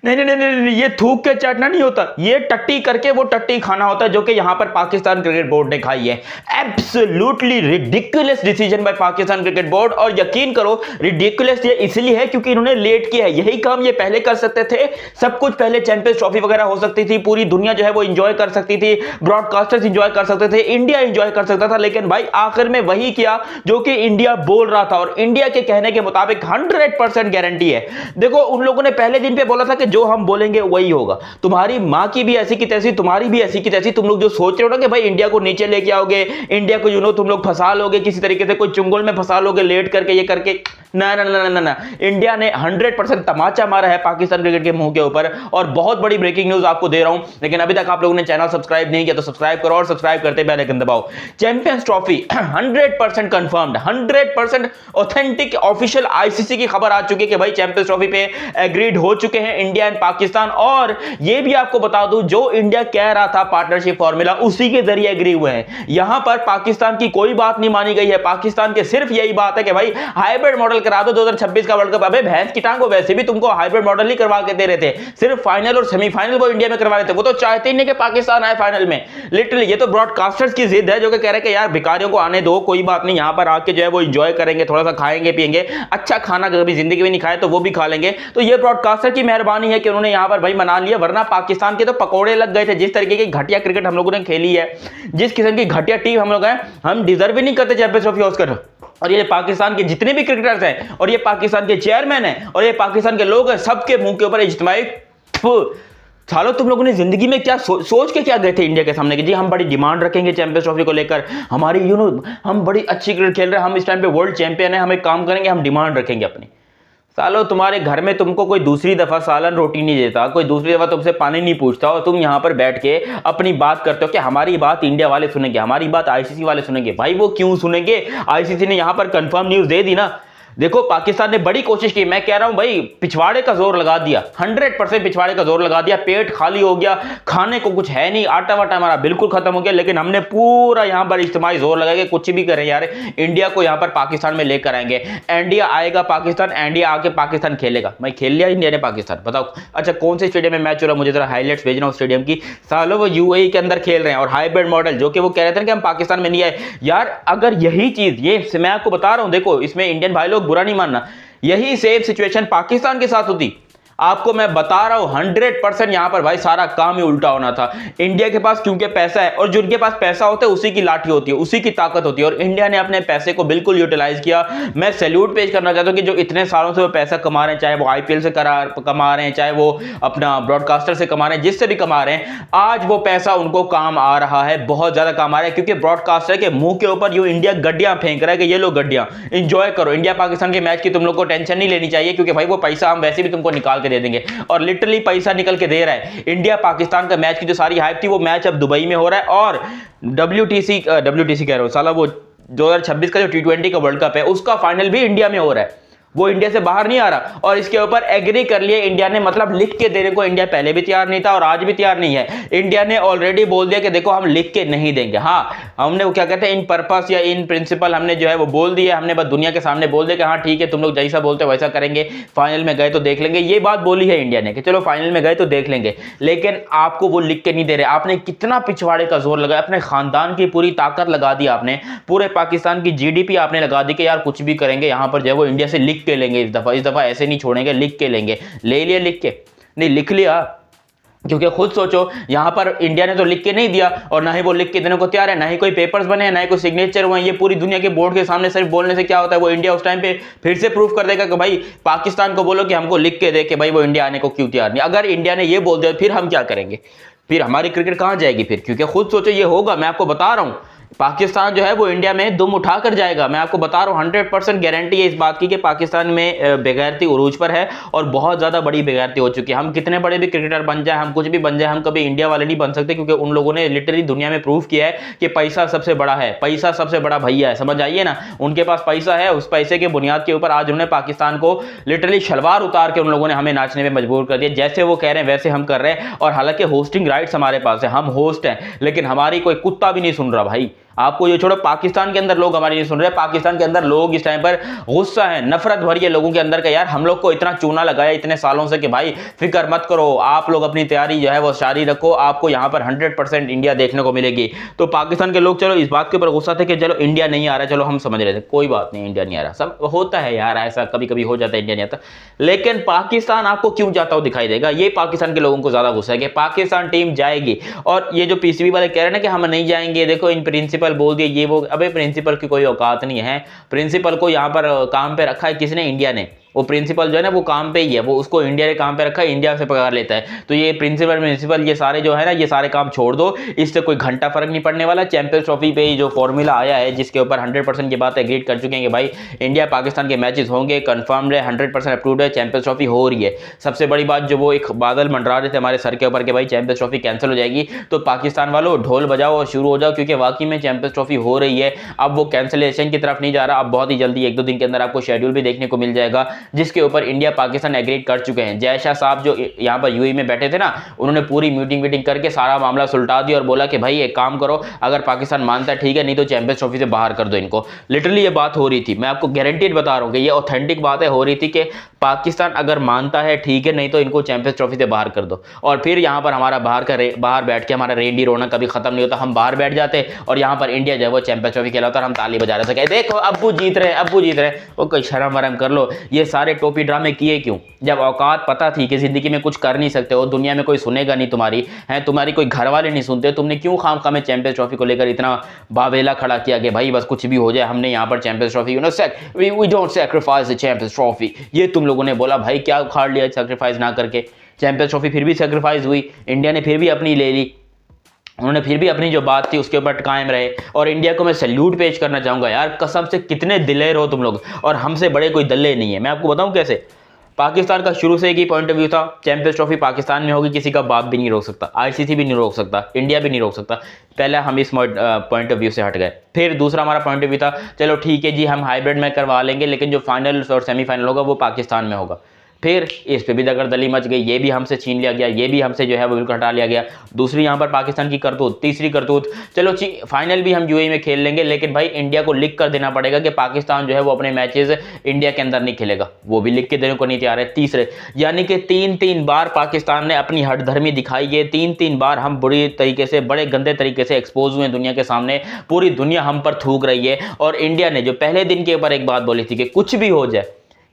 नहीं नहीं नहीं नहीं नहीं, ये थूक के चाटना नहीं होता, ये टट्टी करके वो टट्टी खाना होता है, जो कि यहां पर पाकिस्तान क्रिकेट बोर्ड ने खाई है। Absolutely ridiculous decision by Pakistan cricket board. और यकीन करो रिडिकुलस ये इसलिए है क्योंकि इन्होंने लेट किया है। यही काम ये पहले कर सकते थे, सब कुछ पहले चैंपियंस ट्रॉफी वगैरह हो सकती थी, पूरी दुनिया जो है वो एंजॉय कर सकती थी, ब्रॉडकास्टर्स एंजॉय कर सकते थे, इंडिया एंजॉय कर सकता था। लेकिन भाई आखिर में वही किया जो कि इंडिया बोल रहा था, और इंडिया के कहने के मुताबिक 100% गारंटी है। देखो उन लोगों ने पहले दिन पे बोला था कि जो हम बोलेंगे वही होगा। तुम्हारी मां की भी ऐसी की तैसी, तुम्हारी भी ऐसी की तैसी। तुम लोग जो सोच रहे हो ना कि भाई इंडिया को नीचे लेके आओगे, इंडिया को तुम लोग फंसा लोगे किसी तरीके से, कोई चुंगल में फंसा लोगे लेट करके, ये करके, ना ना ना ना ना, इंडिया ने 100% तमाचा मारा है पाकिस्तान क्रिकेट के मुंह के ऊपर। और बहुत बड़ी ब्रेकिंग न्यूज आपको दे रहा हूं, लेकिन अभी तक आप लोगों ने चैनल सब्सक्राइब नहीं किया तो सब्सक्राइब करो, और सब्सक्राइब करते बेल आइकन दबाओ। Champions trophy 100% confirmed, 100% authentic official ICC की खबर आ चुकी है कि भाई चैंपियंस ट्रॉफी पे एग्रीड हो चुके हैं इंडिया एंड पाकिस्तान। और ये भी आपको बता दूं, जो इंडिया कह रहा था पार्टनरशिप फॉर्मूला, उसी के जरिए एग्री हुए हैं। यहां पर पाकिस्तान की कोई बात नहीं मानी गई है। पाकिस्तान के सिर्फ यही बात है कि भाई हाइब्रिड मॉडल करा दो 2026 का वर्ल्ड कप। अबे भैंस की टांग, वैसे भी तुमको हाइब्रिड मॉडल ही करवा के दे रहे थे, सिर्फ फाइनल और सेमीफाइनल वो इंडिया में करवा रहे थे। वो तो चाहते ही नहीं कि पाकिस्तान आए फाइनल में। लिटरली ये तो ब्रॉडकास्टर्स की जिद है, जो कि कह रहे हैं कि यार भिखारियों को आने दो, कोई बात नहीं, यहां पर आके जो है वो एंजॉय करेंगे, थोड़ा सा खाएंगे पिएंगे, अच्छा खाना कभी जिंदगी में नहीं खाए तो वो भी खा लेंगे। तो ये ब्रॉडकास्टर की मेहरबानी है कि उन्होंने यहां पर भाई मना लिया, वरना पाकिस्तान के तो पकोड़े लग गए थे। जिस तरीके की घटिया क्रिकेट हम लोगों ने खेली है, जिस किस्म की घटिया टीम हम लोग हैं, हम डिजर्व ही नहीं करते चैंपियंस ट्रॉफी होस्ट कर। और ये पाकिस्तान के जितने भी क्रिकेटर्स हैं, और ये पाकिस्तान के चेयरमैन हैं, और ये पाकिस्तान के लोग हैं, सबके मुंह के ऊपर इज्तिमाई सालों तुम लोगों ने जिंदगी में क्या सोच के क्या गए थे इंडिया के सामने कि जी हम बड़ी डिमांड रखेंगे चैंपियंस ट्रॉफी को लेकर, हमारी हम बड़ी अच्छी क्रिकेट खेल रहे हैं, हम इस टाइम पे वर्ल्ड चैंपियन है, हम एक काम करेंगे, हम डिमांड रखेंगे अपनी। सालो तुम्हारे घर में तुमको कोई दूसरी दफा सालन रोटी नहीं देता, कोई दूसरी दफा तुमसे पानी नहीं पूछता, और तुम यहां पर बैठ के अपनी बात करते हो कि हमारी बात इंडिया वाले सुनेंगे, हमारी बात आईसीसी वाले सुनेंगे। भाई वो क्यों सुनेंगे? आईसीसी ने यहां पर कंफर्म न्यूज दे दी ना। देखो पाकिस्तान ने बड़ी कोशिश की, मैं कह रहा हूं भाई पिछवाड़े का जोर लगा दिया, 100% पिछवाड़े का जोर लगा दिया। पेट खाली हो गया, खाने को कुछ है नहीं, आटा वाटा हमारा बिल्कुल खत्म हो गया। लेकिन हमने पूरा यहां पर इज्तिमाई जोर लगाया कि कुछ भी करें यार, इंडिया को यहां पर पाकिस्तान में लेकर आएंगे। इंडिया आएगा पाकिस्तान, इंडिया आके पाकिस्तान खेलेगा। मैं खेल लिया इंडिया ने पाकिस्तान, बताओ अच्छा कौन से स्टेडियम में मैच हो रहा है, मुझे जरा हाईलाइट्स भेजना उस स्टेडियम की। सालों वो यूएई के अंदर खेल रहे हैं, और हाइब्रिड मॉडल जो कि वो कह रहे थे कि हम पाकिस्तान में नहीं आए। यार अगर यही चीज, ये मैं आपको बता रहा हूं, देखो इसमें इंडियन भाई लोग बुरा नहीं मानना, यही सेम सिचुएशन पाकिस्तान के साथ होती, आपको मैं बता रहा हूं 100% यहां पर भाई सारा काम ही उल्टा होना था। इंडिया के पास क्योंकि पैसा है, और जिनके पास पैसा होता है उसी की लाठी होती है, उसी की ताकत होती है, और इंडिया ने अपने पैसे को बिल्कुल यूटिलाइज किया। मैं सैल्यूट पेश करना चाहता हूं कि जो इतने सालों से वो पैसा कमा रहे हैं, चाहे वो आईपीएल से कमा रहे हैं, चाहे वो अपना ब्रॉडकास्टर से कमा रहे हैं, जिससे भी कमा रहे हैं, आज वो पैसा उनको काम आ रहा है, बहुत ज्यादा काम आ रहा है। क्योंकि ब्रॉडकास्टर के मुंह के ऊपर यूं इंडिया गड्डियां फेंक रहा है कि ये लो गड्डियां एंजॉय करो, इंडिया पाकिस्तान के मैच की तुम लोग को टेंशन नहीं लेनी चाहिए, क्योंकि भाई वो पैसा हम वैसे भी तुमको निकाल के दे देंगे। और लिटरली पैसा निकल के दे रहा है। इंडिया पाकिस्तान का मैच की जो सारी हाइप थी, वो मैच अब दुबई में हो रहा है, और डब्ल्यूटीसी कह रहा हूं साला, वो 2026 का जो T20 का वर्ल्ड कप है, उसका फाइनल भी इंडिया में हो रहा है, वो इंडिया से बाहर नहीं आ रहा। और इसके ऊपर एग्री कर लिए इंडिया ने, मतलब लिख के देने को इंडिया पहले भी तैयार नहीं था और आज भी तैयार नहीं है। इंडिया ने ऑलरेडी बोल दिया कि देखो हम लिख के नहीं देंगे। हाँ हमने वो क्या कहते हैं, इन पर्पस या इन प्रिंसिपल हमने जो है वो बोल दिया, हमने बस दुनिया के सामने बोल दिया कि हाँ ठीक है तुम लोग जैसा बोलते हो वैसा करेंगे, फाइनल में गए तो देख लेंगे। ये बात बोली है इंडिया ने कि चलो फाइनल में गए तो देख लेंगे, लेकिन आपको वो लिख के नहीं दे रहे। आपने कितना पिछवाड़े का जोर लगाया, अपने खानदान की पूरी ताकत लगा दी आपने, पूरे पाकिस्तान की जीडीपी आपने लगा दी कि यार कुछ भी करेंगे यहाँ पर जो है वो इंडिया से लिख के लेंगे, इस दफा ऐसे नहीं छोड़ेंगे, लिख के लेंगे। ले लिया लिख के, नहीं लिख लिया, क्योंकि खुद सोचो यहां पर इंडिया ने तो लिख के नहीं दिया, और ना ही वो लिख के देने को तैयार है, ना ही कोई पेपर्स बने हैं, ना ही कोई सिग्नेचर हुए। ये पूरी दुनिया के बोर्ड के सामने सिर्फ बोलने से क्या होता है, वो इंडिया उस टाइम पे फिर से प्रूफ कर देगा कि भाई पाकिस्तान को बोलो कि हमको लिख के दे कि भाई वो इंडिया आने को क्यों तैयार नहीं। अगर इंडिया ने ये बोल दिया फिर हम क्या करेंगे, फिर हमारी क्रिकेट कहां जाएगी फिर? क्योंकि खुद सोचो ये होगा, मैं आपको बता रहा हूं पाकिस्तान जो है वो इंडिया में दुम उठा कर जाएगा। मैं आपको बता रहा हूं 100% गारंटी है इस बात की कि पाकिस्तान में बेगैरती उरूज पर है, और बहुत ज्यादा बड़ी बेगैरती हो चुकी है। हम कितने बड़े भी क्रिकेटर बन जाए, हम कुछ भी बन जाए, हम कभी इंडिया वाले नहीं बन सकते, क्योंकि उन लोगों ने लिटरली दुनिया में प्रूव किया है कि पैसा सबसे बड़ा है, पैसा सबसे बड़ा भैया है। समझ आइए ना, उनके पास पैसा है, उस पैसे के बुनियाद के ऊपर आज उन्होंने पाकिस्तान को लिटरली शलवार उतार के उन लोगों ने हमें नाचने में मजबूर कर दिया। जैसे वो कह रहे हैं वैसे हम कर रहे हैं, और हालांकि होस्टिंग राइट्स हमारे पास है, हम होस्ट हैं, लेकिन हमारी कोई कुत्ता भी नहीं सुन रहा भाई। आपको ये छोड़ो, पाकिस्तान के अंदर लोग हमारी नहीं सुन रहे, पाकिस्तान के अंदर लोग इस टाइम पर गुस्सा है, नफरत भरी है लोगों के अंदर का, यार हम लोग को इतना चूना लगाया इतने सालों से कि भाई फिक्र मत करो, आप लोग अपनी तैयारी जो है वो जारी रखो, आपको यहाँ पर 100% इंडिया देखने को मिलेगी। तो पाकिस्तान के लोग चलो इस बात के ऊपर गुस्सा थे कि चलो इंडिया नहीं आ रहा, चलो हम समझ रहे थे कोई बात नहीं इंडिया नहीं आ रहा, सब होता है यार, ऐसा कभी कभी हो जाता है, इंडिया नहीं आता। लेकिन पाकिस्तान आपको क्यों जाता हो दिखाई देगा, ये पाकिस्तान के लोगों को ज्यादा गुस्सा है कि पाकिस्तान टीम जाएगी। और ये जो पीसीबी वाले कह रहे हैं ना कि हम नहीं जाएंगे, देखो इन प्रिंसिपल बोल दिए ये वो, अबे प्रिंसिपल की कोई औकात नहीं है। प्रिंसिपल को यहाँ पर काम पे रखा है किसने, इंडिया ने। वो प्रिंसिपल जो है ना वो काम पे ही है, वो उसको इंडिया के काम पे रखा है, इंडिया से पगार लेता है। तो ये प्रिंसिपल ये सारे जो है ना ये सारे काम छोड़ दो, इससे कोई घंटा फर्क नहीं पड़ने वाला। चैंपियंस ट्रॉफी पे ही जो फॉर्मूला आया है जिसके ऊपर 100% ये बात एग्रीड कर चुके हैं कि भाई इंडिया पाकिस्तान के मैचेस होंगे, कंफर्म्ड है, 100% अप्रूव्ड है, चैंपियंस ट्रॉफी हो रही है। सबसे बड़ी बात जो वो एक बादल मंडरा रहे थे हमारे सर के ऊपर कि भाई चैंपियंस ट्रॉफी कैंसिल हो जाएगी, तो पाकिस्तान वालों ढोल बजाओ और शुरू हो जाओ, क्योंकि वाकई में चैंपियंस ट्रॉफी हो रही है। अब वो कैंसिलेशन की तरफ नहीं जा रहा, अब बहुत ही जल्दी 1-2 दिन के अंदर आपको शेड्यूल भी देखने को मिल जाएगा, जिसके ऊपर इंडिया पाकिस्तान एग्रीड कर चुके हैं। जय शाह साहब जो यहां पर यूएई में बैठे थे ना, उन्होंने पूरी मीटिंग करके सारा मामला सुलटा दिया और बोला कि भाई एक काम करो, अगर पाकिस्तान मानता है ठीक है, नहीं तो चैंपियंस ट्रॉफी से बाहर कर दो इनको। लिटरली ये बात हो रही थी, मैं आपको गारंटीड बता रहा हूं कि ये ऑथेंटिक बात है, हो रही थी कि पाकिस्तान अगर मानता है ठीक है, नहीं तो इनको चैंपियंस ट्रॉफी से बाहर कर दो। और फिर यहां पर हमारा बाहर बैठ के हमारा रेंडी रोना कभी खत्म नहीं होता, हम बाहर बैठ जाते और यहां पर इंडिया जो है वो चैंपियंस ट्रॉफी खेलता और हम ताली बजा रहे थे, देखो अब्बू जीत रहे, अब्बू जीत रहे। वो कोई शर्म वरम कर लो, ये सारे टोपी ड्रामे किए क्यों, जब औकात पता थी कि जिंदगी में कुछ कर नहीं सकते हो, दुनिया में कोई सुनेगा नहीं तुम्हारी, है तुम्हारी कोई घर वाले नहीं सुनते, तुमने क्यों खामखा में चैंपियंस ट्रॉफी को लेकर इतना बावेला खड़ा किया कि भाई बस कुछ भी हो जाए, हमने यहाँ पर champions trophy we don't sacrifice the champions trophy. ये तुम लोगों ने बोला, भाई क्या उखाड़ लिया सैक्रिफाइस ना करके, चैंपियंस ट्रॉफी फिर भी सैक्रिफाइस हुई, इंडिया ने फिर भी अपनी ले ली, उन्होंने फिर भी अपनी जो बात थी उसके ऊपर कायम रहे। और इंडिया को मैं सैल्यूट पेश करना चाहूंगा यार, कसम से कितने दिलेर हो तुम लोग, और हमसे बड़े कोई दल्ले नहीं है। मैं आपको बताऊं कैसे, पाकिस्तान का शुरू से एक ही पॉइंट ऑफ व्यू था, चैंपियंस ट्रॉफी पाकिस्तान में होगी, किसी का बाप भी नहीं रोक सकता, आईसीसी भी नहीं रोक सकता, इंडिया भी नहीं रोक सकता। पहला हम इस पॉइंट ऑफ व्यू से हट गए। फिर दूसरा हमारा पॉइंट ऑफ व्यू था, चलो ठीक है जी हम हाइब्रिड में करवा लेंगे, लेकिन जो फाइनल और सेमीफाइनल होगा वो पाकिस्तान में होगा। फिर इस पे भी दगड़दली मच गई, ये भी हमसे छीन लिया गया, ये भी हमसे जो है वो बिल्कुल हटा लिया गया। दूसरी यहाँ पर पाकिस्तान की करतूत, तीसरी करतूत, चलो फाइनल भी हम यूएई में खेल लेंगे, लेकिन भाई इंडिया को लिख कर देना पड़ेगा कि पाकिस्तान जो है वो अपने मैचेस इंडिया के अंदर नहीं खेलेगा, वो भी लिख के देने को नहीं तैयार है। तीसरे यानी कि 3-3 बार पाकिस्तान ने अपनी हठधर्मी दिखाई है, 3-3 बार हम बुरी तरीके से, बड़े गंदे तरीके से एक्सपोज हुए दुनिया के सामने, पूरी दुनिया हम पर थूक रही है। और इंडिया ने जो पहले दिन के ऊपर एक बात बोली थी कि कुछ भी हो जाए,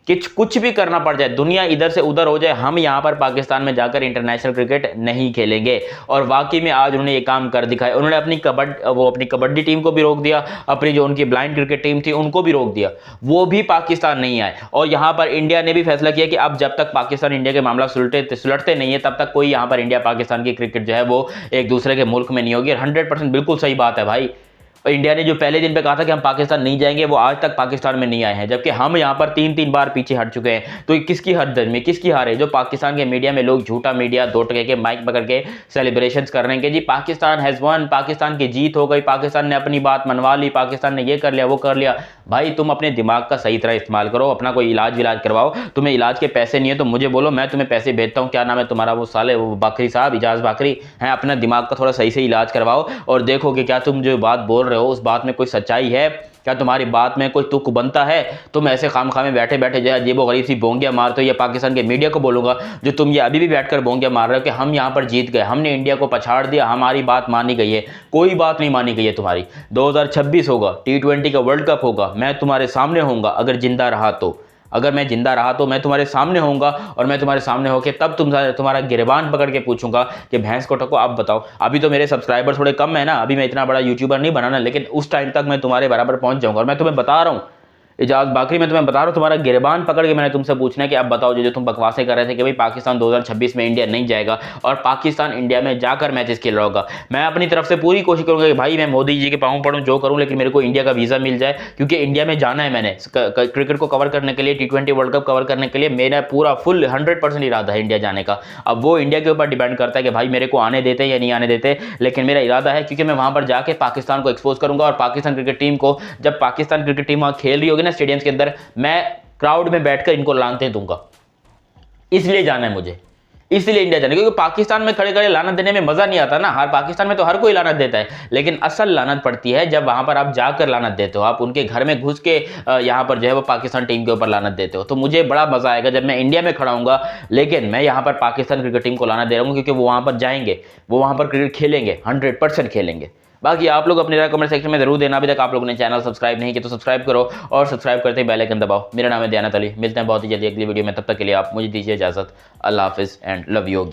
कुछ भी करना पड़ जाए, दुनिया इधर से उधर हो जाए, हम यहां पर पाकिस्तान में जाकर इंटरनेशनल क्रिकेट नहीं खेलेंगे। और वाकई में आज उन्होंने ये काम कर दिखाया। उन्होंने अपनी कबड्डी टीम को भी रोक दिया, अपनी जो उनकी ब्लाइंड क्रिकेट टीम थी उनको भी रोक दिया, वो भी पाकिस्तान नहीं आए। और यहां पर इंडिया ने भी फैसला किया कि अब जब तक पाकिस्तान इंडिया के मामला सुलटते नहीं है, तब तक कोई यहां पर इंडिया पाकिस्तान की क्रिकेट जो है वो एक दूसरे के मुल्क में नहीं होगी। 100% बिल्कुल सही बात है भाई। इंडिया ने जो पहले दिन पे कहा था कि हम पाकिस्तान नहीं जाएंगे, वो आज तक पाकिस्तान में नहीं आए हैं, जबकि हम यहाँ पर 3-3 बार पीछे हट चुके हैं। तो किसकी हरदर्मी, किसकी हार है? जो पाकिस्तान के मीडिया में लोग, झूठा मीडिया 2 टके के माइक पकड़ के सेलिब्रेशंस कर रहे हैं कि जी पाकिस्तान हैज वन, पाकिस्तान की जीत हो गई, पाकिस्तान ने अपनी बात मनवा ली, पाकिस्तान ने ये कर लिया वो कर लिया। भाई तुम अपने दिमाग का सही तरह इस्तेमाल करो, अपना कोई इलाज करवाओ। तुम्हें इलाज के पैसे नहीं है तो मुझे बोलो, मैं तुम्हें पैसे भेजता हूँ। क्या नाम है तुम्हारा वो साले, वो बाकरी साहब, इजाज बाकरी हैं। अपना दिमाग का थोड़ा सही से इलाज करवाओ और देखो कि क्या तुम जो बात बोल रहे हो उस बात में कोई सच्चाई है, क्या तुम्हारी बात में कोई तुक बनता है। तुम ऐसे खामखा में बैठे बैठे जो अजीबो गरीब सी बोंगियां मारते हो। ये पाकिस्तान के मीडिया को बोलूंगा जो तुम ये अभी भी बैठकर बोंगियां मार रहे हो कि हम यहां पर जीत गए, हमने इंडिया को पछाड़ दिया, हमारी बात मानी गई है। कोई बात नहीं मानी गई है तुम्हारी। 2026 होगा, T20 का वर्ल्ड कप होगा, मैं तुम्हारे सामने होऊंगा अगर जिंदा रहा तो। अगर मैं जिंदा रहा तो मैं तुम्हारे सामने होऊंगा और मैं तुम्हारे सामने होकर तब तुम्हारा गिरबान पकड़ के पूछूंगा कि भैंस को ठको। आप बताओ, अभी तो मेरे सब्सक्राइबर थोड़े कम है ना, अभी मैं इतना बड़ा यूट्यूबर नहीं बनाना, लेकिन उस टाइम तक मैं तुम्हारे बराबर पहुंच जाऊंगा। और मैं तुम्हें बता रहा हूं इजाज बाकरी, मैं तुम्हें बता रहा हूं, तुम्हारा गिरबान पकड़ के मैंने तुमसे पूछना है कि अब बताओ जो तुम बकवासें कर रहे थे कि भाई पाकिस्तान 2026 में इंडिया नहीं जाएगा और पाकिस्तान इंडिया में जाकर मैचेस खेल रहा होगा। मैं अपनी तरफ से पूरी कोशिश करूंगा कि भाई मैं मोदी जी के पाँव पड़ूं, जो करूं, लेकिन मेरे को इंडिया का वीज़ा मिल जाए, क्योंकि इंडिया में जाना है मैंने क्रिकेट को कवर करने के लिए, T20 वर्ल्ड कप कवर करने के लिए मेरा पूरा फुल 100% इरादा है इंडिया जाने का। अब वो इंडिया के ऊपर डिपेंड करता है कि भाई मेरे को आने देते या नहीं आने देते, लेकिन मेरा इरादा है क्योंकि मैं वहां पर जाके पाकिस्तान को एक्सपोज करूंगा। और पाकिस्तान क्रिकेट टीम को, जब पाकिस्तान क्रिकेट टीम वहां खेल रही होगी ना स्टेडियम्स के अंदर, मैं क्राउड में बैठकर इनको लानते दूंगा। इसलिए जाना है मुझे, इसलिए इंडिया जाने, क्योंकि पाकिस्तान में खड़े खड़े लानत देने में मजा नहीं आता ना। हर पाकिस्तान में तो हर कोई लानत देता है, लेकिन असल लानत पड़ती है जब वहां पर आप जाकर लानत देते हो, आप उनके घर में घुस के यहाँ पर जो है वो पाकिस्तान टीम के ऊपर लानत देते हो। तो मुझे बड़ा मजा आएगा जब मैं इंडिया में खड़ा हूंगा, लेकिन मैं यहाँ पर पाकिस्तान क्रिकेट टीम को लानत दे रहा हूँ, क्योंकि वो वहां पर जाएंगे, वो वहां पर क्रिकेट खेलेंगे, 100% खेलेंगे। बाकी आप लोग अपनी राय कमेंट सेक्शन में जरूर देना। अभी तक आप लोगों ने चैनल सब्सक्राइब नहीं किया तो सब्सक्राइब करो, और सब्सक्राइब करते ही बेल आइकन दबाओ। मेरा नाम है दयानत अली, मिलते हैं बहुत ही जल्दी अगली वीडियो में, तब तक के लिए आप मुझे दीजिए इजाजत। अल्लाह हाफिज एंड लव यू।